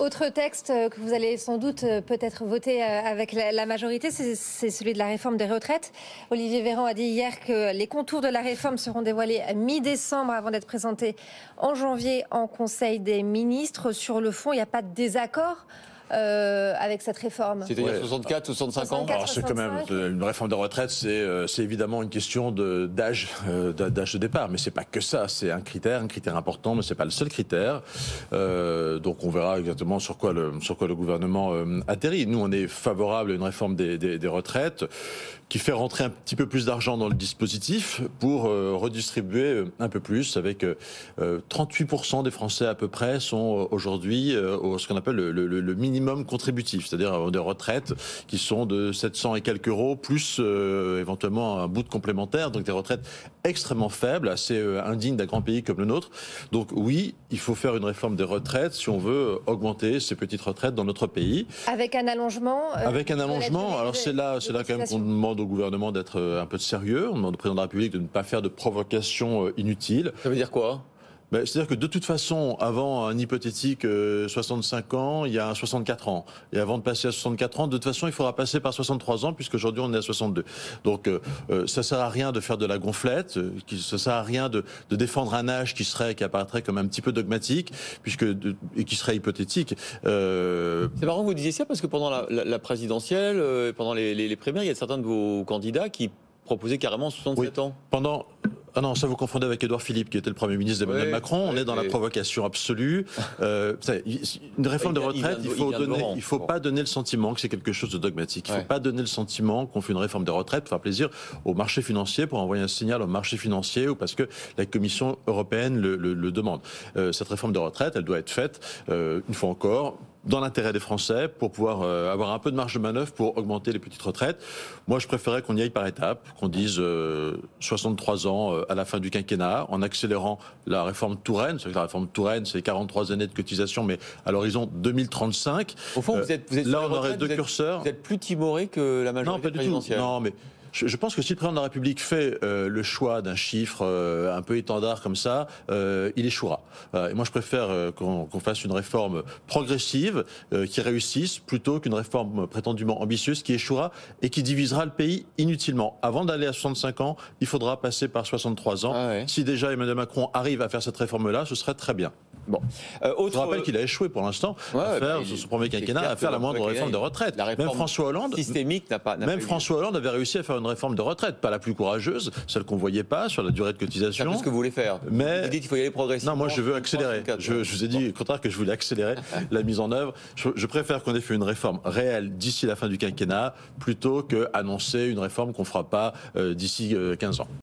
Autre texte que vous allez sans doute peut-être voter avec la majorité, c'est celui de la réforme des retraites. Olivier Véran a dit hier que les contours de la réforme seront dévoilés à mi-décembre avant d'être présentés en janvier en Conseil des ministres. Sur le fond, il n'y a pas de désaccord avec cette réforme. C'est-à-dire 64, 65 ans. Alors c'est quand même une réforme de retraite, c'est évidemment une question d'âge de départ, mais c'est pas que ça. C'est un critère important, mais c'est pas le seul critère. Donc on verra exactement sur quoi le gouvernement atterrit. Nous, on est favorable à une réforme des retraites qui fait rentrer un petit peu plus d'argent dans le dispositif pour redistribuer un peu plus. Avec 38% des Français à peu près sont aujourd'hui ce qu'on appelle le minimum contributif, c'est-à-dire des retraites qui sont de 700 et quelques euros, plus éventuellement un bout de complémentaire, donc des retraites extrêmement faibles, assez indignes d'un grand pays comme le nôtre. Donc oui, il faut faire une réforme des retraites si on veut augmenter ces petites retraites dans notre pays. Avec un allongement Avec un allongement, alors c'est là quand même qu'on demande au gouvernement d'être un peu sérieux, on demande au président de la République de ne pas faire de provocations inutiles. Ça veut dire quoi ? C'est-à-dire que de toute façon, avant un hypothétique 65 ans, il y a un 64 ans. Et avant de passer à 64 ans, de toute façon, il faudra passer par 63 ans, puisqu'aujourd'hui on est à 62. Donc ça sert à rien de faire de la gonflette, ça sert à rien de défendre un âge qui apparaîtrait comme un petit peu dogmatique, et qui serait hypothétique. C'est marrant que vous disiez ça, parce que pendant la présidentielle, pendant les primaires, il y a certains de vos candidats qui proposaient carrément 67 ans. Ah non, ça vous confondez avec Édouard Philippe, qui était le Premier ministre d'Emmanuel Macron. On est dans la provocation absolue. Une réforme de retraite, il ne faut pas donner le sentiment que c'est quelque chose de dogmatique. Il ne faut pas donner le sentiment qu'on fait une réforme de retraite pour faire plaisir au marché financier, pour envoyer un signal au marché financier, ou parce que la Commission européenne le demande. Cette réforme de retraite, elle doit être faite, une fois encore, dans l'intérêt des Français, pour pouvoir avoir un peu de marge de manœuvre pour augmenter les petites retraites. Moi, je préférais qu'on y aille par étapes, qu'on dise 63 ans à la fin du quinquennat, en accélérant la réforme Touraine. C'est que la réforme Touraine, c'est 43 années de cotisation, mais à l'horizon 2035. Au fond, vous êtes là, on aurait deux curseurs. Vous êtes plus timoré que la majorité présidentielle. Non, mais je pense que si le président de la République fait le choix d'un chiffre un peu étendard comme ça, il échouera. Et moi, je préfère qu'on fasse une réforme progressive qui réussisse, plutôt qu'une réforme prétendument ambitieuse qui échouera et qui divisera le pays inutilement. Avant d'aller à 65 ans, il faudra passer par 63 ans. Si déjà Emmanuel Macron arrive à faire cette réforme-là, ce serait très bien. Bon. Je rappelle qu'il a échoué pour l'instant à faire son premier quinquennat, à faire la moindre réforme de retraite. Même François Hollande, François Hollande avait réussi à faire une réforme de retraite, pas la plus courageuse, celle qu'on voyait pas sur la durée de cotisation. C'est tout ce que vous voulez faire. Mais vous dites qu'il faut y aller progressivement. Non, moi je veux accélérer. Je vous ai dit au contraire que je voulais accélérer la mise en œuvre. Je préfère qu'on ait fait une réforme réelle d'ici la fin du quinquennat, plutôt qu'annoncer une réforme qu'on fera pas d'ici 15 ans.